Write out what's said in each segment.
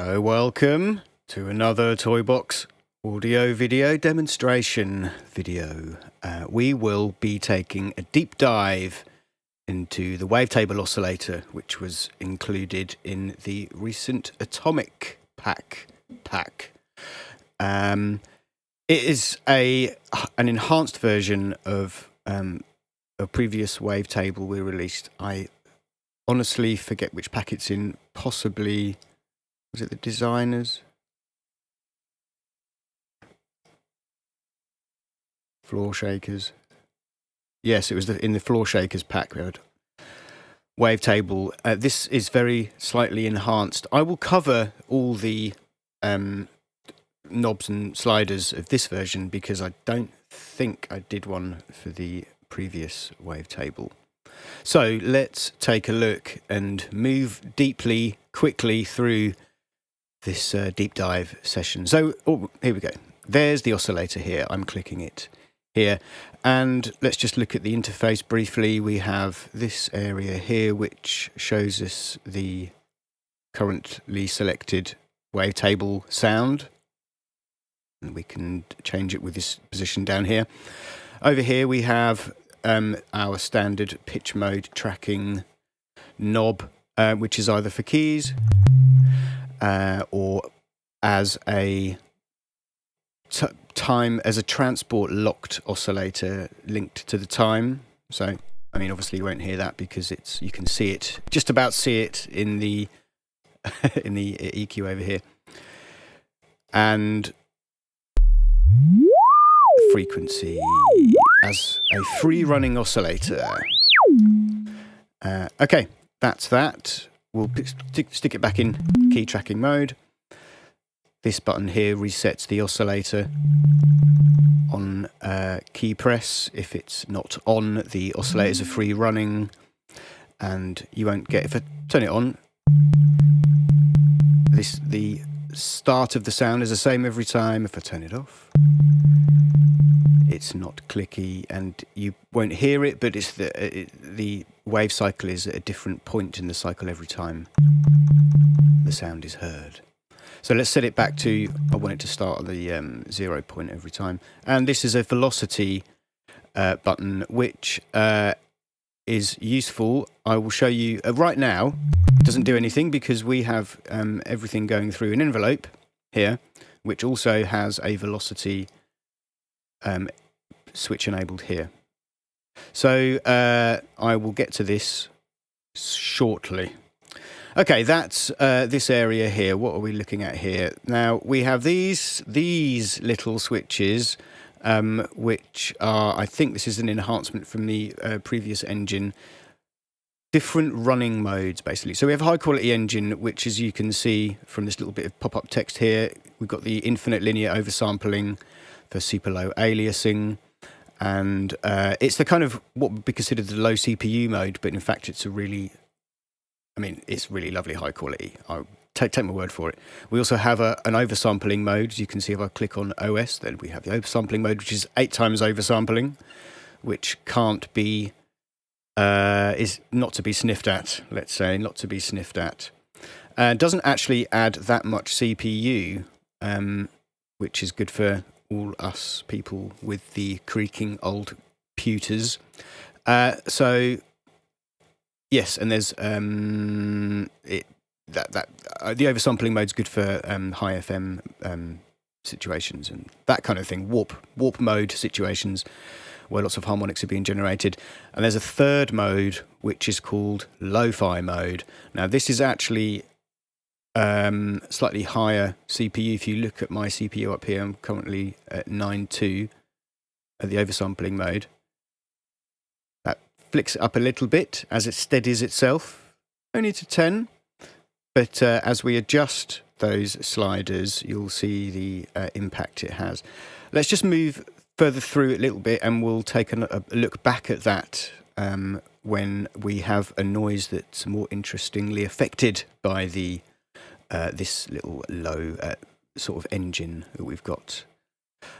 Hello, welcome to another Toybox audio video demonstration video. We will be taking a deep dive into the Wavetable oscillator, which was included in the recent Atomic pack. It is an enhanced version of a previous Wavetable we released. I honestly forget which pack it's in, possibly... Was it the designers? Floor shakers. Yes, it was in the floor shakers pack. We had Wavetable. This is very slightly enhanced. I will cover all the knobs and sliders of this version because I don't think I did one for the previous Wavetable. So let's take a look and move quickly through this deep dive session. So here we go. There's the oscillator here. I'm clicking it here. And let's just look at the interface briefly. We have this area here, which shows us the currently selected Wavetable sound. And we can change it with this position down here. Over here, we have our standard pitch mode tracking knob, which is either for keys, or as a transport locked oscillator linked to the time. So, I mean, obviously you won't hear that because you can see it, just about see it in the in the EQ over here. And frequency as a free running oscillator. Okay, that's that. We'll stick it back in key tracking mode. This button here resets the oscillator on key press. If it's not on, the oscillators are free running, and you won't get, if I turn it on, the start of the sound is the same every time. If I turn it off, it's not clicky, and you won't hear it, but it's the wave cycle is at a different point in the cycle every time the sound is heard. So let's set it back to, I want it to start at the 0 point every time. And this is a velocity button, which is useful. I will show you right now. It doesn't do anything because we have everything going through an envelope here, which also has a velocity switch enabled here. So I will get to this shortly. Okay, that's this area here. What are we looking at here? Now we have these little switches, which are, I think this is an enhancement from the previous engine. Different running modes, basically. So we have a high quality engine, which, as you can see from this little bit of pop-up text here, we've got the infinite linear oversampling for super low aliasing. And it's the kind of what would be considered the low CPU mode, but in fact it's it's really lovely high quality. I'll take my word for it. We also have an oversampling mode. As you can see, if I click on OS, then we have the oversampling mode, which is 8 times oversampling, which can't be, is not to be sniffed at, let's say, not to be sniffed at. Doesn't actually add that much CPU, which is good for all us people with the creaking old pewters. So yes, and there's the oversampling mode's good for high FM situations and that kind of thing, warp mode situations where lots of harmonics are being generated. And there's a third mode which is called LOFI mode. Now this is actually slightly higher CPU. If you look at my CPU up here, I'm currently at 9.2 at the oversampling mode. That flicks it up a little bit as it steadies itself, only to 10. But as we adjust those sliders, you'll see the impact it has. Let's just move further through it a little bit, and we'll take a look back at that when we have a noise that's more interestingly affected by the this little low sort of engine that we've got.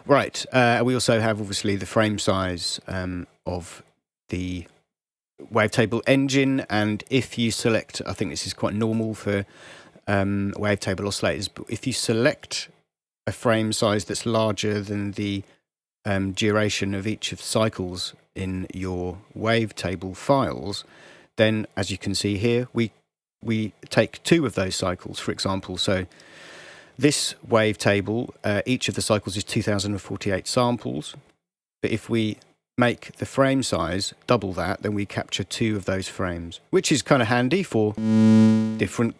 Right, we also have obviously the frame size of the Wavetable engine, and if you select, I think this is quite normal for wavetable oscillators. But if you select a frame size that's larger than the duration of each of the cycles in your wavetable files, then as you can see here, we take 2 of those cycles, for example. So this wavetable, each of the cycles is 2048 samples. But if we make the frame size double that, then we capture 2 of those frames, which is kind of handy for different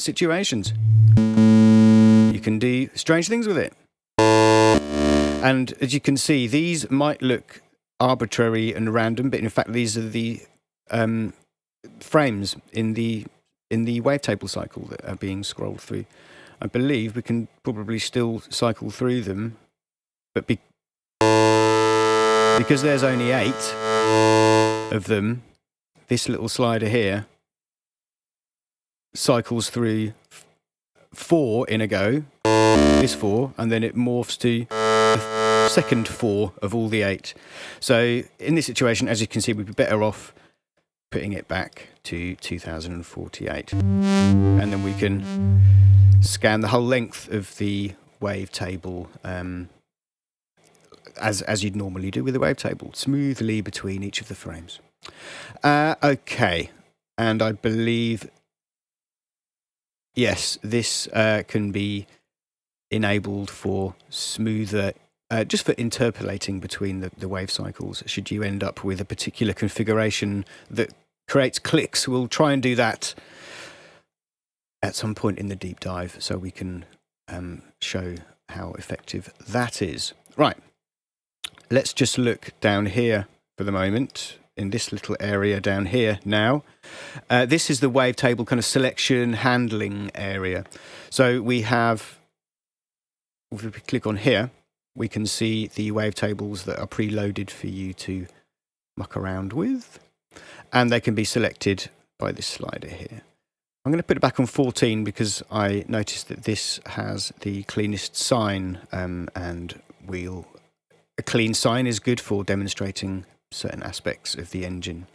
situations. You can do strange things with it. And as you can see, these might look arbitrary and random, but in fact these are the frames in the wavetable cycle that are being scrolled through. I believe we can probably still cycle through them, but because there's only 8 of them, this little slider here cycles through 4 in a go, this 4, and then it morphs to the second 4 of all the 8. So in this situation, as you can see, we'd be better off putting it back to 2048. And then we can scan the whole length of the wavetable as you'd normally do with a wavetable, smoothly between each of the frames. Okay, and I believe, yes, this can be enabled for smoother, just for interpolating between the wave cycles. Should you end up with a particular configuration that creates clicks, we'll try and do that at some point in the deep dive so we can show how effective that is. Right, let's just look down here for the moment, in this little area down here now. This is the wavetable kind of selection handling area. So we have, if we click on here, we can see the wavetables that are preloaded for you to muck around with, and they can be selected by this slider here. I'm going to put it back on 14 because I noticed that this has the cleanest sine, and a clean sine is good for demonstrating certain aspects of the engine.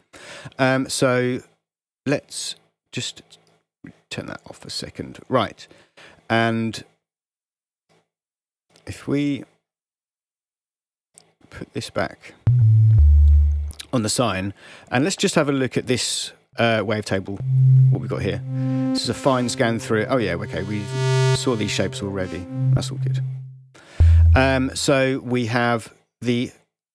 So let's just turn that off a second. Right, and if we put this back on the sine, and let's just have a look at this wavetable, what we've got here. This is a fine scan through. Oh yeah, okay, we saw these shapes already. That's all good. So we have a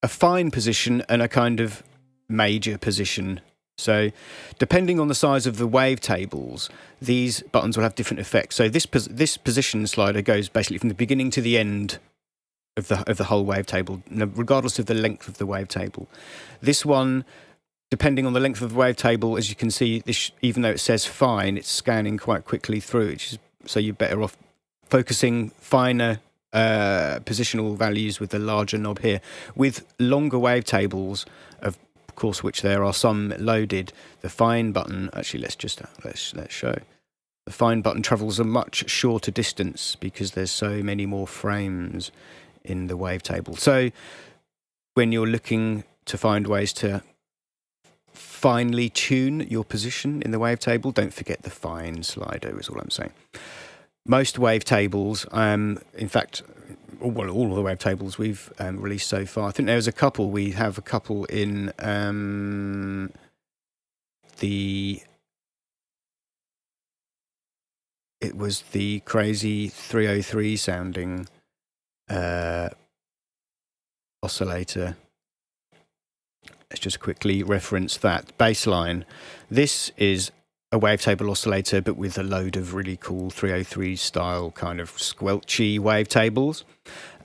fine position and a kind of major position. So depending on the size of the wavetables, these buttons will have different effects. So this position slider goes basically from the beginning to the end of the whole wavetable, regardless of the length of the wavetable. This one, depending on the length of the wavetable, as you can see, even though it says fine, it's scanning quite quickly through, so you're better off focusing finer positional values with the larger knob here. With longer wavetables, of course, which there are some loaded, the fine button, actually let's show. The fine button travels a much shorter distance because there's so many more frames in the wavetable. So when you're looking to find ways to finely tune your position in the wavetable, don't forget the fine slider is all I'm saying. Most wavetables, in fact, all of the wavetables we've released so far, I think there's a couple. We have a couple in it was the crazy 303 sounding oscillator. Let's just quickly reference that baseline. This is a wavetable oscillator, but with a load of really cool 303 style kind of squelchy wavetables.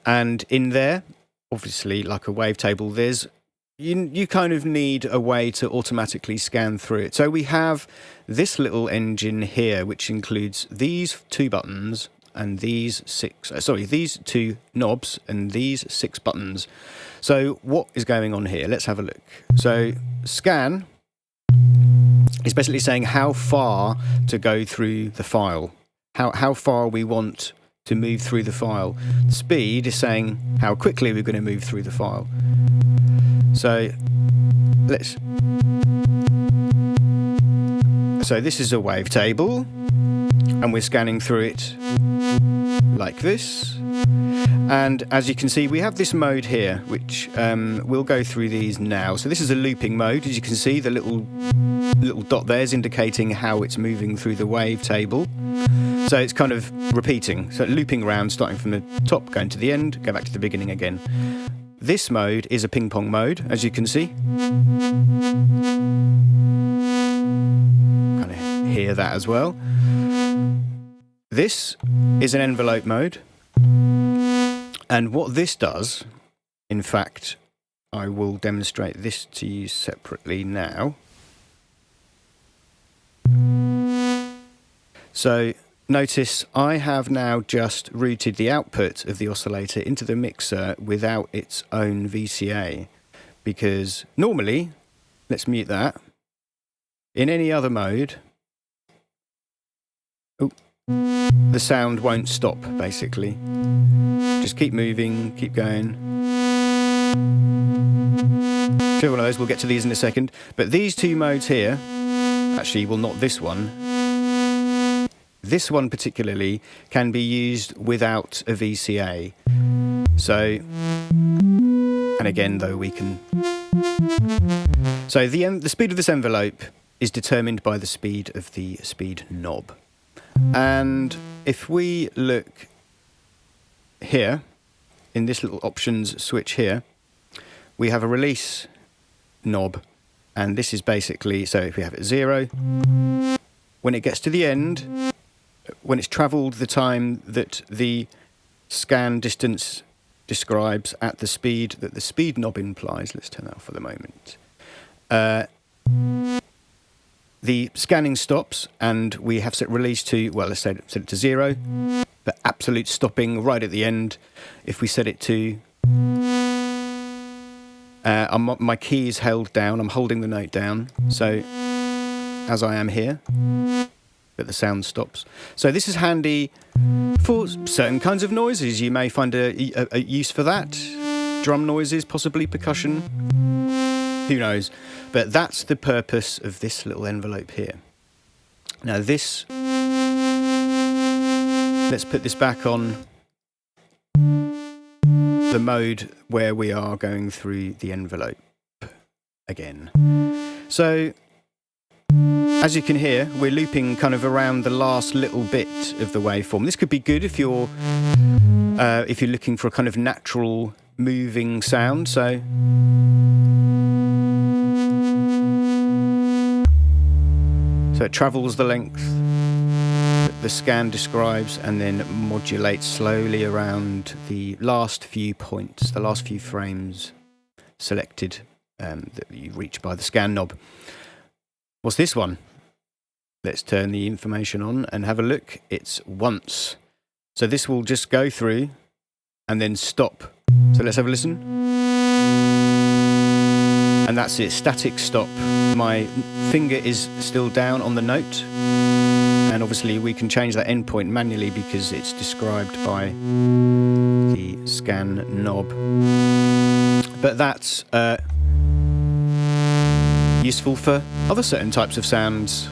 And in there, obviously, like a wavetable, there's you kind of need a way to automatically scan through it. So we have this little engine here, which includes these 2 buttons and these 2 knobs and these 6 buttons. So what is going on here? Let's have a look. So scan is basically saying how far to go through the file, how far we want to move through the file. Speed is saying how quickly we're going to move through the file. So this is a wavetable. and we're scanning through it like this. And as you can see, we have this mode here, which we'll go through these now. So this is a looping mode. As you can see, the little dot there is indicating how it's moving through the wavetable. So it's kind of repeating, so looping around, starting from the top, going to the end, go back to the beginning again. This mode is a ping pong mode, as you can see. Kind of hear that as well. This is an envelope mode. And what this does, in fact, I will demonstrate this to you separately now. So notice I have now just routed the output of the oscillator into the mixer without its own VCA, because normally, let's mute that, in any other mode, the sound won't stop, basically. Just keep moving, keep going. So one of those, we'll get to these in a second. But these two modes here, actually, well, not this one. This one particularly can be used without a VCA. So, and again, though, we can... So the speed of this envelope is determined by the speed of the speed knob. And if we look here, in this little options switch here, we have a release knob. And this is basically, so if we have it 0, when it gets to the end, when it's travelled the time that the scan distance describes at the speed that the speed knob implies, let's turn that off for the moment, the scanning stops, and we have set release to, well, let's set it to 0, but absolute stopping right at the end. If we set it to, my key is held down, I'm holding the note down, so as I am here, but the sound stops. So this is handy for certain kinds of noises. You may find a use for that. Drum noises, possibly percussion. Who knows? But that's the purpose of this little envelope here. Now this, let's put this back on the mode where we are going through the envelope again. So, as you can hear, we're looping kind of around the last little bit of the waveform. This could be good if you're looking for a kind of natural moving sound. So it travels the length that the scan describes and then modulates slowly around the last few points, the last few frames selected that you reach by the scan knob. What's this one? Let's turn the information on and have a look. It's once. So this will just go through and then stop. So let's have a listen. And that's it, static stop. My finger is still down on the note. And obviously we can change that endpoint manually because it's described by the scan knob. But that's useful for other certain types of sounds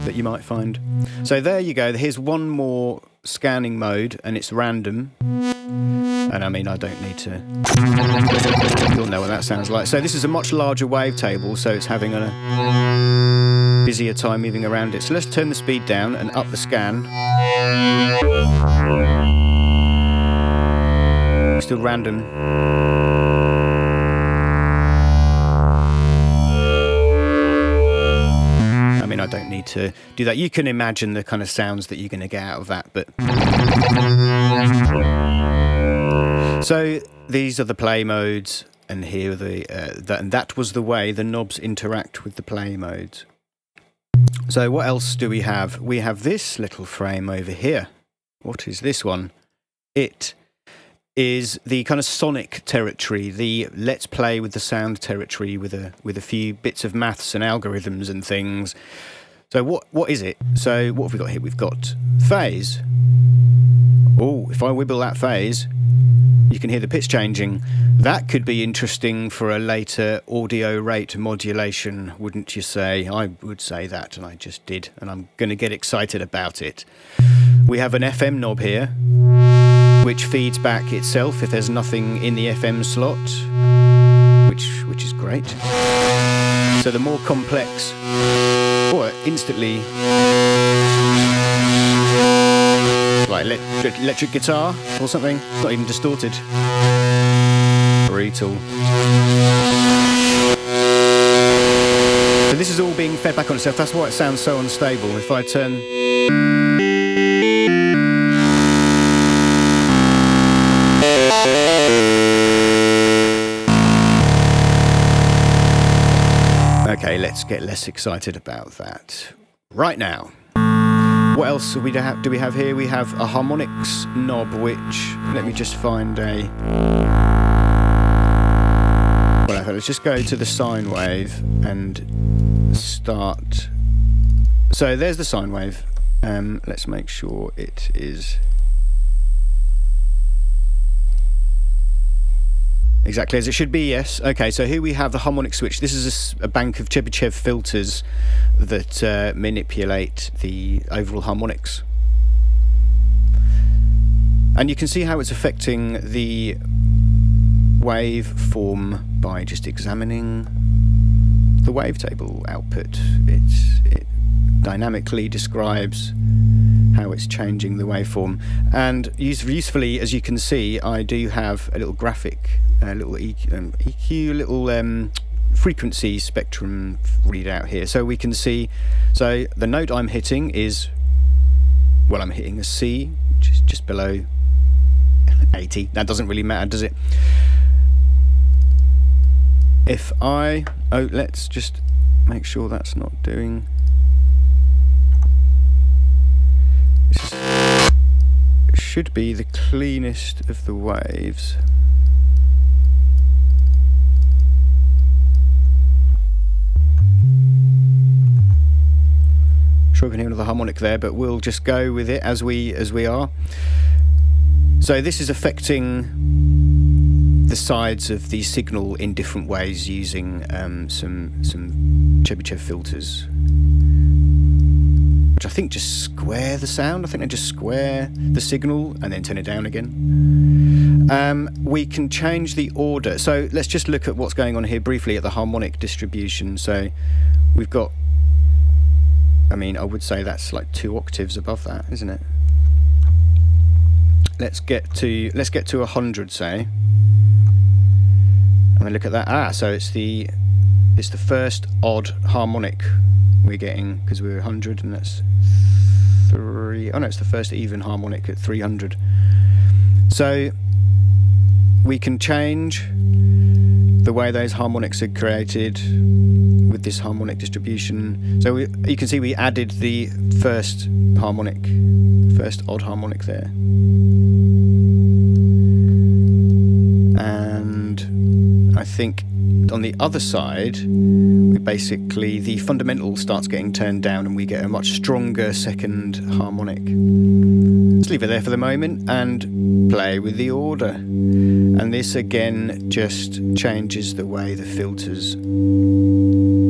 that you might find. So there you go. Here's one more scanning mode, and it's random. And I mean, I don't need to... You'll know what that sounds like. So this is a much larger wavetable, so it's having a busier time moving around it. So let's turn the speed down and up the scan. Still random. I mean, I don't need to do that. You can imagine the kind of sounds that you're going to get out of that, but... So these are the play modes, and here are and that was the way the knobs interact with the play modes. So what else do we have? We have this little frame over here. What is this one? It is the kind of sonic territory, the let's play with the sound territory with a few bits of maths and algorithms and things. So what is it? So what have we got here? We've got phase. Oh, if I wibble that phase, You can hear the pitch changing. That could be interesting for a later audio rate modulation, wouldn't you say? I would say that, and I just did, and I'm going to get excited about it. We have an FM knob here, which feeds back itself if there's nothing in the FM slot, which is great. So the more complex, or instantly, like electric guitar or something, it's not even distorted. Brutal. So this is all being fed back on itself. That's why it sounds so unstable. If I turn... Okay, let's get less excited about that right now. What else do we have here? We have a harmonics knob, which, let me just find a... Well, let's just go to the sine wave and start. So there's the sine wave. Let's make sure it is exactly as it should be, yes. Okay, so here we have the harmonic switch. This is a bank of Chebyshev filters that manipulate the overall harmonics. And you can see how it's affecting the waveform by just examining the wavetable output. It dynamically describes how it's changing the waveform. And usefully, as you can see, I do have a little graphic, a little EQ, little frequency spectrum readout here. So we can see, so the note I'm hitting is, well, I'm hitting a C, which is just below 80. That doesn't really matter, does it? If let's just make sure that's not doing... It should be the cleanest of the waves. Sure, we can hear another harmonic there, but we'll just go with it as we are. So this is affecting the sides of the signal in different ways using some Chebyshev filters, which I think just square the sound. I think they just square the signal and then turn it down again. We can change the order. So let's just look at what's going on here briefly at the harmonic distribution. So we've got, I mean, I would say that's like 2 octaves above that, isn't it? Let's get to 100, say. And then look at that. So it's the first odd harmonic we're getting, because we're 100 and that's 3. Oh no, it's the first even harmonic at 300. So we can change the way those harmonics are created with this harmonic distribution. So you can see we added the first odd harmonic there. And I think on the other side, the fundamental starts getting turned down and we get a much stronger second harmonic. Let's leave it there for the moment and play with the order. And this again just changes the way the filters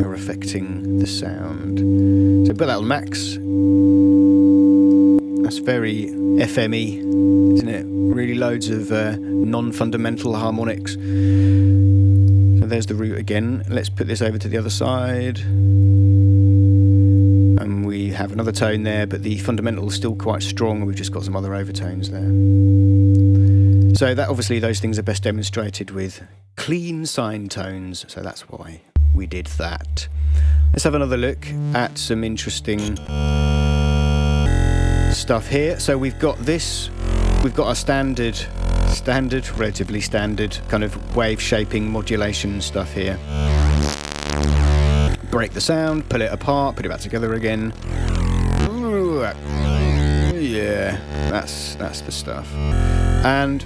are affecting the sound. So put that on max. That's very FME, isn't it? Really loads of non-fundamental harmonics. So there's the root again. Let's put this over to the other side. And we have another tone there, but the fundamental is still quite strong. We've just got some other overtones there. So that obviously those things are best demonstrated with clean sine tones. So that's why we did that. Let's have another look at some interesting stuff here. So we've got our standard, relatively standard kind of wave shaping modulation stuff here. Break the sound, pull it apart, put it back together again. Ooh, yeah, that's the stuff. And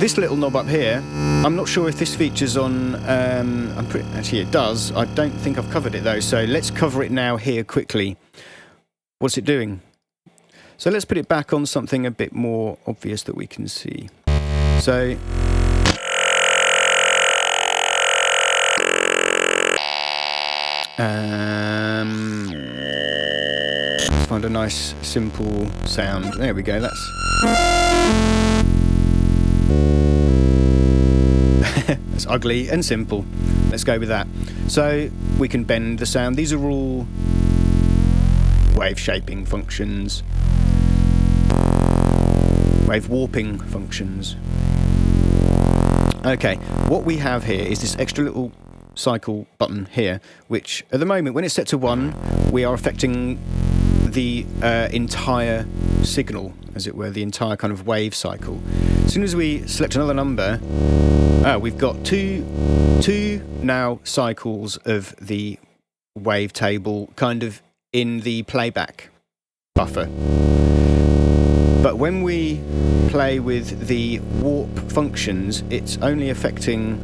this little knob up here, I'm not sure if this features on, actually it does. I don't think I've covered it though, so let's cover it now here quickly. What's it doing? So let's put it back on something a bit more obvious that we can see. So let's find a nice simple sound. There we go. That's that's ugly and simple. Let's go with that. So we can bend the sound. These are all wave shaping functions, wave warping functions. Okay, what we have here is this extra little cycle button here, which at the moment, when it's set to 1, we are affecting the entire signal, as it were, the entire kind of wave cycle. As soon as we select another number, we've got two now cycles of the wavetable kind of in the playback buffer. But when we play with the warp functions, it's only affecting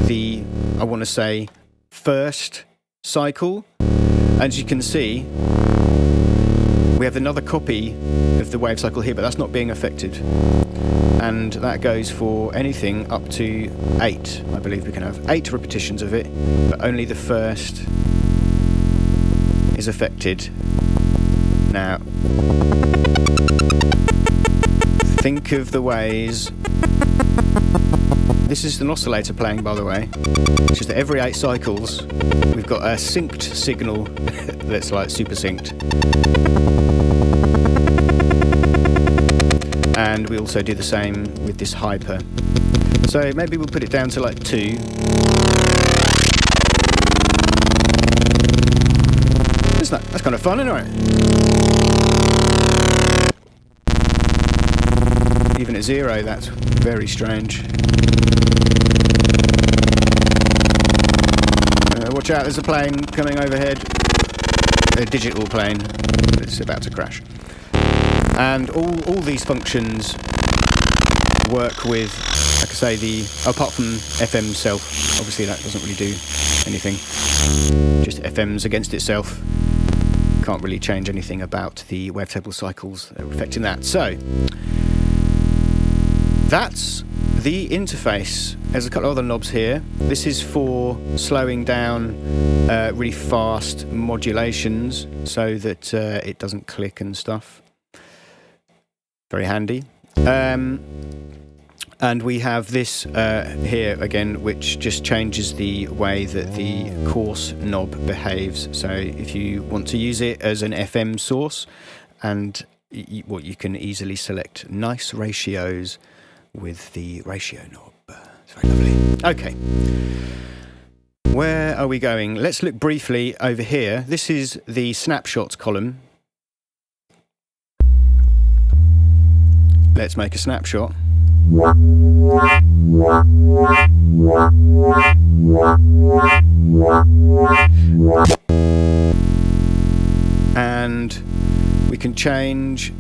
the, I want to say, first cycle. As you can see, we have another copy of the wave cycle here, but that's not being affected. And that goes for anything up to 8. I believe we can have 8 repetitions of it, but only the first is affected. Now, think of the ways. This is an oscillator playing, by the way. It's just that every 8 cycles, we've got a synced signal that's like super synced. And we also do the same with this hyper. So maybe we'll put it down to like 2. That's kind of fun, isn't it? Even at 0, that's very strange. Watch out, there's a plane coming overhead. A digital plane. It's about to crash. And all these functions work with, like I say, apart from FM self, obviously that doesn't really do anything. Just FM's against itself. Can't really change anything about the wavetable cycles that are affecting that. So that's the interface. There's a couple of other knobs here. This is for slowing down really fast modulations so that it doesn't click and stuff. Very handy. And we have this here again, which just changes the way that the coarse knob behaves. So if you want to use it as an FM source, and you can easily select nice ratios with the ratio knob. It's very lovely. Okay. Where are we going? Let's look briefly over here. This is the snapshots column. Let's make a snapshot. And we can change.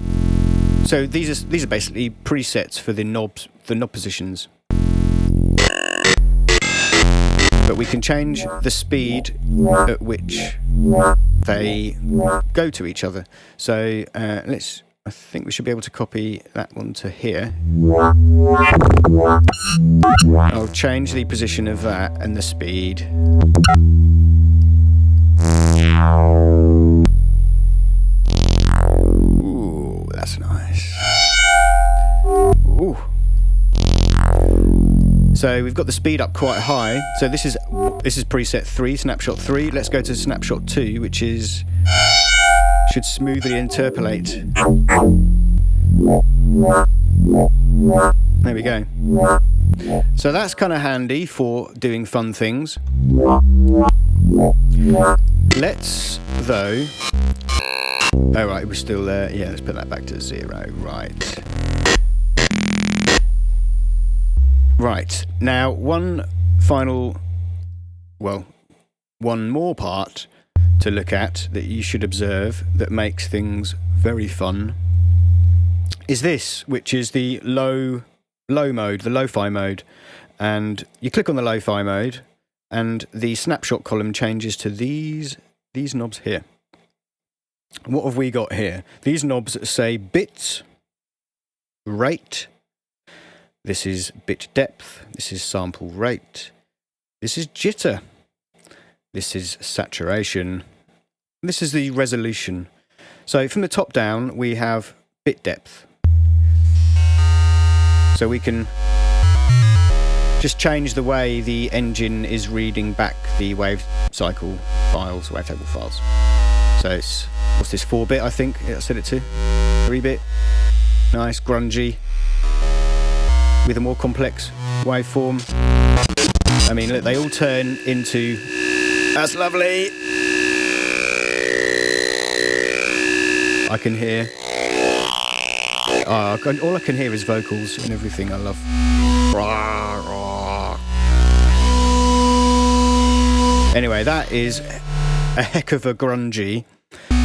So these are basically presets for the knob positions. But we can change the speed at which they go to each other. So I think we should be able to copy that one to here. I'll change the position of that and the speed. Ooh, that's nice. Ooh. So we've got the speed up quite high. So this is preset 3, snapshot 3. Let's go to snapshot 2, which should smoothly interpolate. There we go. So that's kind of handy for doing fun things. Let's, though... Oh, right, we're still there. Yeah, let's put that back to 0. Right. Right. Now, one more part to look at that you should observe that makes things very fun is this, which is the low mode, the LOFI mode. And you click on the LOFI mode and the snapshot column changes to these knobs here. what have we got here? These knobs say bit rate. This is bit depth. This is sample rate. This is jitter. This is saturation. This is the resolution. So from the top down, we have bit depth. So we can just change the way the engine is reading back the wave cycle files, wavetable files. So it's, what's this, 4-bit, I think I set it to? 3-bit. Nice, grungy. With a more complex waveform. I mean, look, they all turn into... That's lovely! I can hear... all I can hear is vocals and everything. I love... Anyway, that is a heck of a grungy.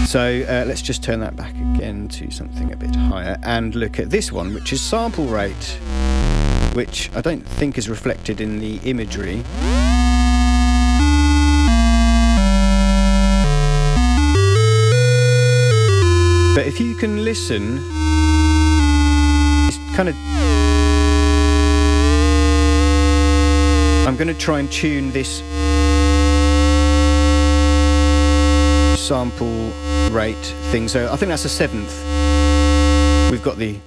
So let's just turn that back again to something a bit higher and look at this one, which is sample rate, which I don't think is reflected in the imagery. But if you can listen, it's kind of... I'm going to try and tune this sample rate thing. So I think that's a 7th. We've got the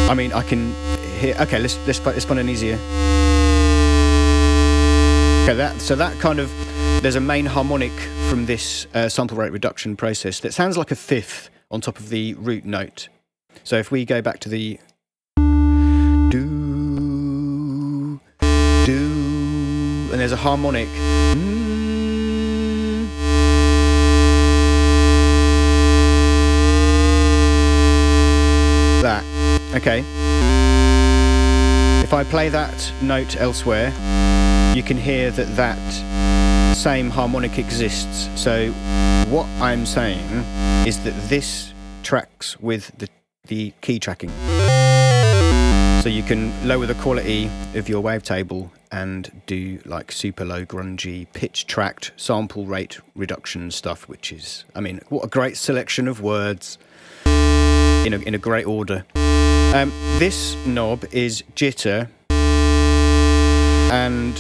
I mean, I can hear... Okay, let's find an easier... Okay, so that kind of... There's a main harmonic from this sample rate reduction process that sounds like a 5th on top of the root note. So if we go back to the... Do... And there's a harmonic... That. Okay. If I play that note elsewhere, you can hear that same harmonic exists. So what I'm saying is that this tracks with the key tracking. So you can lower the quality of your wavetable and do like super low grungy pitch tracked sample rate reduction stuff, which is, I mean, what a great selection of words in a great order. This knob is jitter, and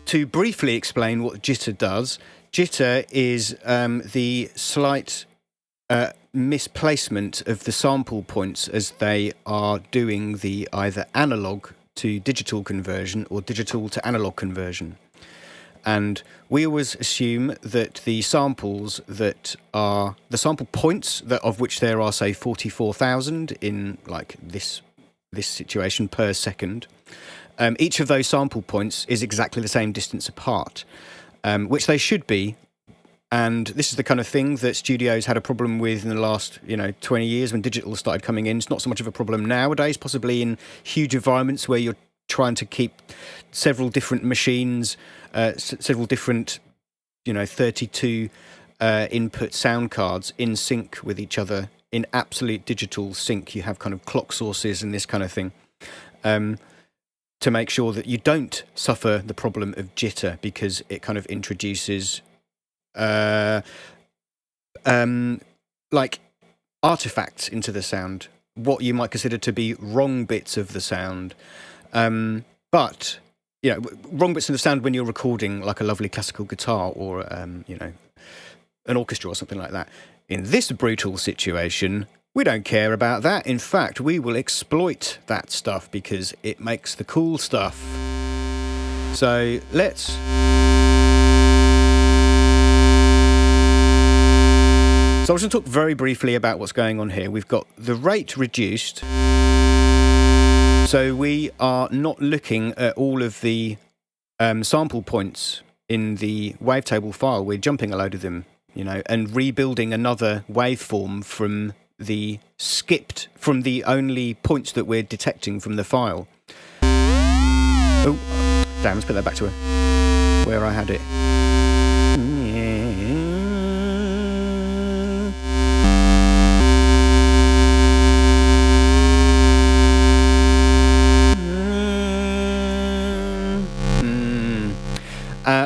to briefly explain what jitter does, jitter is the slight misplacement of the sample points as they are doing the either analog to digital conversion or digital to analog conversion. And we always assume that the samples that are the sample points of which there are, say, 44,000 in like this situation per second. Each of those sample points is exactly the same distance apart, which they should be. And this is the kind of thing that studios had a problem with in the last, 20 years when digital started coming in. It's not so much of a problem nowadays, possibly in huge environments where you're trying to keep several different machines, several different, 32 input sound cards in sync with each other, in absolute digital sync. You have kind of clock sources and this kind of thing, to make sure that you don't suffer the problem of jitter, because it kind of introduces like artifacts into the sound, what you might consider to be wrong bits of the sound. But wrong bits of the sound when you're recording like a lovely classical guitar or an orchestra or something like that. In this brutal situation, we don't care about that. In fact, we will exploit that stuff because it makes the cool stuff. So let's... So I was going to talk very briefly about what's going on here. We've got the rate reduced. So we are not looking at all of the sample points in the wavetable file. We're jumping a load of them, and rebuilding another waveform from the only points that we're detecting from the file. Oh, damn, let's put that back to where I had it.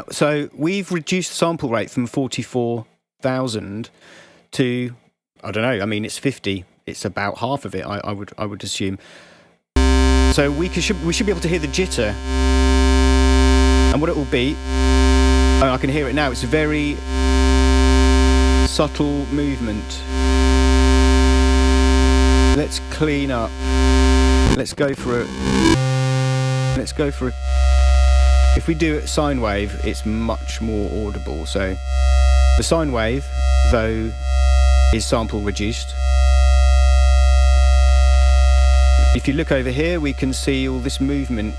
So we've reduced the sample rate from 44,000 to, I don't know, I mean, it's 50. It's about half of it, I would assume. So we should be able to hear the jitter. And what it will be, oh, I can hear it now, it's a very subtle movement. Let's clean up. Let's go for it. If we do it sine wave, it's much more audible. So the sine wave, though, is sample reduced. If you look over here, we can see all this movement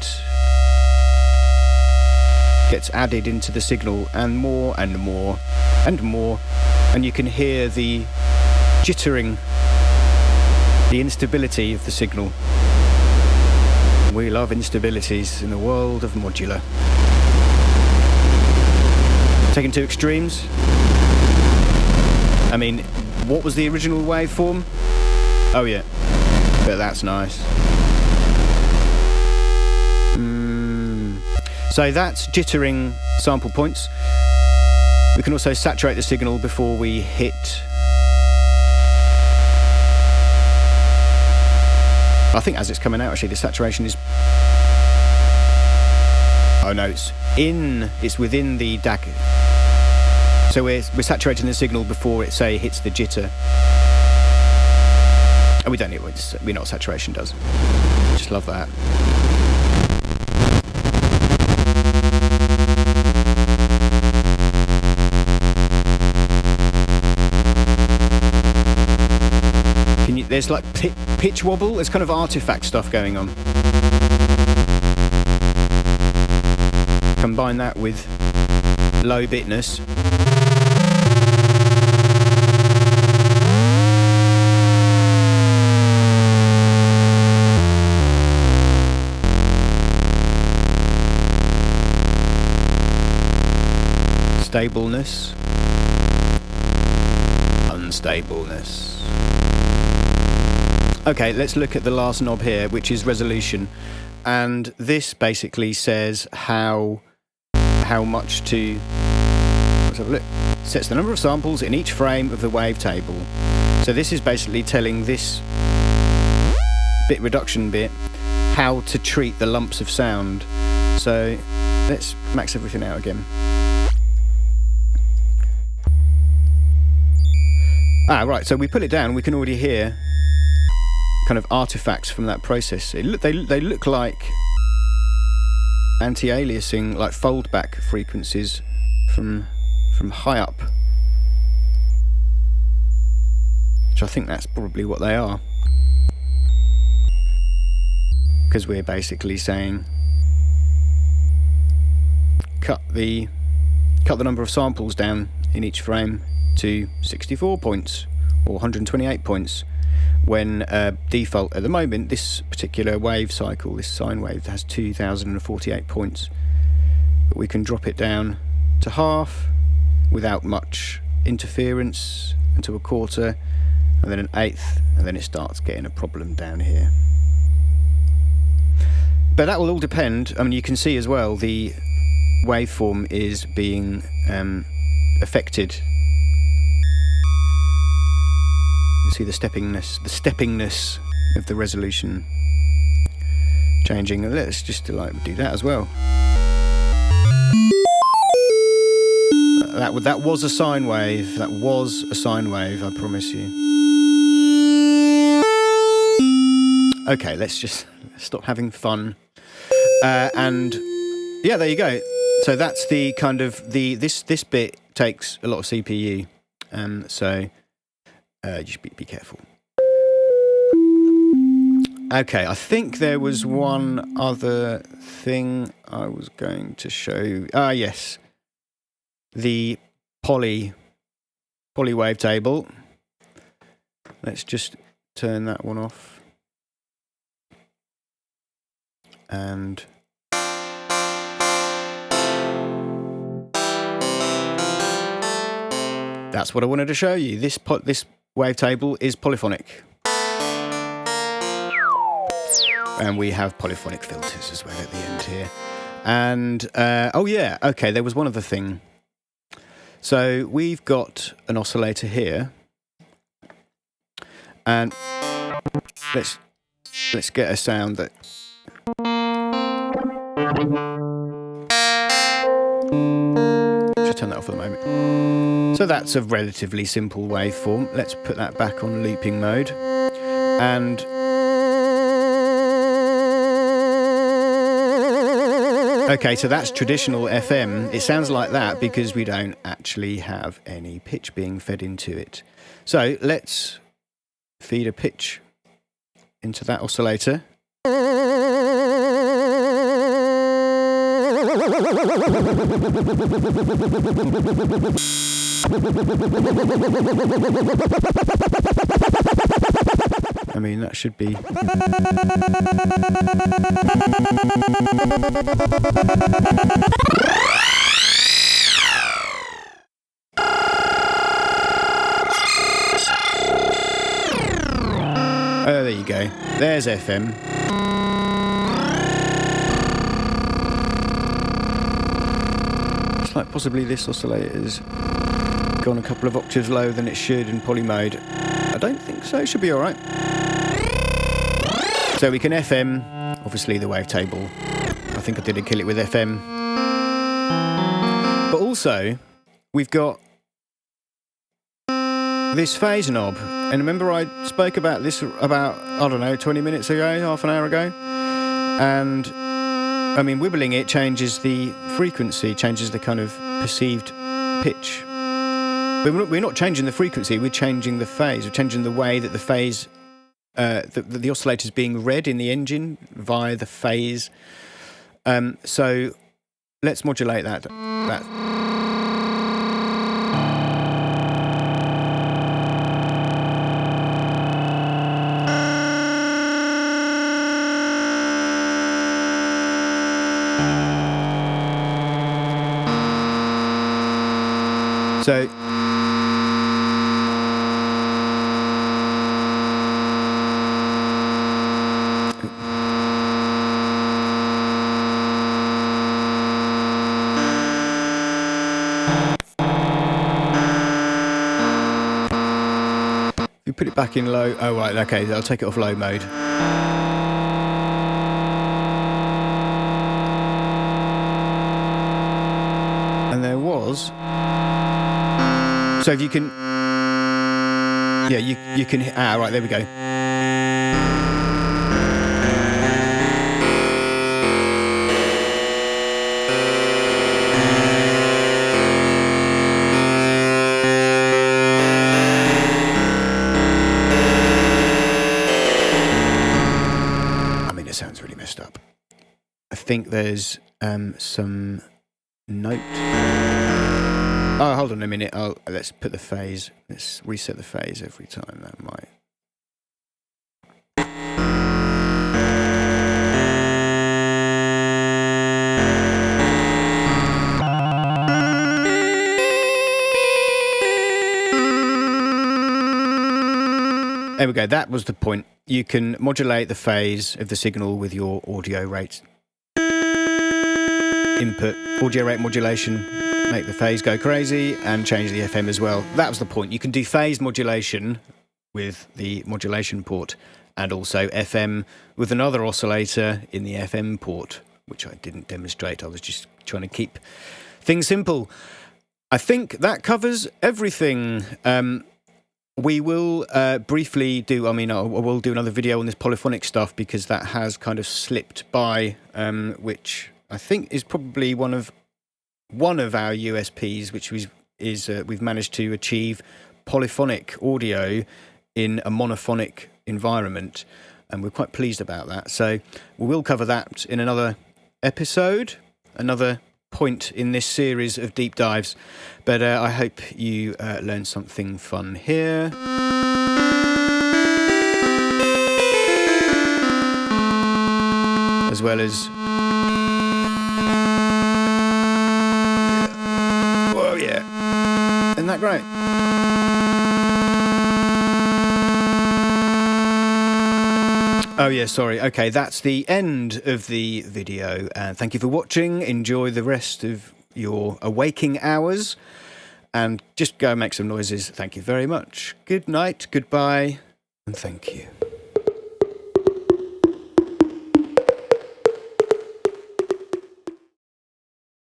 gets added into the signal, and more and more and more, and you can hear the jittering, the instability of the signal. We love instabilities in the world of modular. Taken to extremes. I mean, what was the original waveform? Oh yeah, but that's nice. So that's jittering sample points. We can also saturate the signal before we hit. I think as it's coming out, actually, the saturation is. Oh no, it's within the DAC. So we're saturating the signal before it, say, hits the jitter. And we don't need it. We know what saturation does. Just love that. There's like pitch wobble. There's kind of artifact stuff going on. Combine that with low bitness. Stableness. Unstableness. Okay, let's look at the last knob here, which is resolution. And this basically says how much to... Let's have a look. Sets the number of samples in each frame of the wavetable. So this is basically telling this bit reduction bit how to treat the lumps of sound. So let's max everything out again. Ah, right, so we pull it down, we can already hear kind of artifacts from that process. They look like anti-aliasing, like fold-back frequencies from high up, which I think that's probably what they are, because we're basically saying cut the number of samples down in each frame to 64 points or 128 points. When default at the moment, this particular wave cycle, this sine wave, has 2048 points. But we can drop it down to half without much interference, and to a quarter, and then an eighth, and then it starts getting a problem down here. But that will all depend. I mean, you can see as well the waveform is being affected. See the steppingness of the resolution changing. And let's just do that as well. That was a sine wave. That was a sine wave, I promise you. Okay, let's just stop having fun. And yeah, there you go. So that's the kind of this bit takes a lot of CPU. So just be careful. Okay, I think there was one other thing I was going to show. Ah, yes. The poly wavetable. Let's just turn that one off. And that's what I wanted to show you. This wavetable is polyphonic. And we have polyphonic filters as well at the end here. And, oh yeah, okay, there was one other thing. So we've got an oscillator here. And let's get a sound that... Just turn that off for the moment. So that's a relatively simple waveform. Let's put that back on looping mode. And... Okay, so that's traditional FM. It sounds like that because we don't actually have any pitch being fed into it. So let's feed a pitch into that oscillator. I mean, that should be... Oh, there you go. There's FM. It's like possibly this oscillator's gone a couple of octaves lower than it should in poly mode. I don't think so. It should be all right. So we can FM, obviously the wavetable. I think I did a kill it with FM. But also, we've got this phase knob. And remember I spoke about this about, I don't know, 20 minutes ago, half an hour ago? And, I mean, wibbling it changes the frequency, changes the kind of perceived pitch. But we're not changing the frequency, we're changing the phase. We're changing the way that the phase, the oscillator is being read in the engine via the phase. So let's modulate that. So if you put it back in low, oh right, okay, I'll take it off low mode. And there was... So if you can... Yeah, you can... Ah, right, there we go. I mean, it sounds really messed up. I think there's some note... Oh, hold on a minute. Let's put the phase. Let's reset the phase every time. That might. There we go. That was the point. You can modulate the phase of the signal with your audio rate input, audio rate modulation. Make the phase go crazy and change the FM as well. That was the point. You can do phase modulation with the modulation port and also FM with another oscillator in the FM port, which I didn't demonstrate. I was just trying to keep things simple. I think that covers everything. We will briefly do, I will do another video on this polyphonic stuff because that has kind of slipped by, which I think is probably one of our USPs, which is we've managed to achieve polyphonic audio in a monophonic environment, and we're quite pleased about that. So we will cover that in another episode, another point in this series of deep dives. But I hope you learned something fun here. As well as... Whoa, yeah. Isn't that great? Oh, yeah, sorry. Okay, that's the end of the video. Thank you for watching. Enjoy the rest of your waking hours. And just go and make some noises. Thank you very much. Good night, goodbye, and thank you.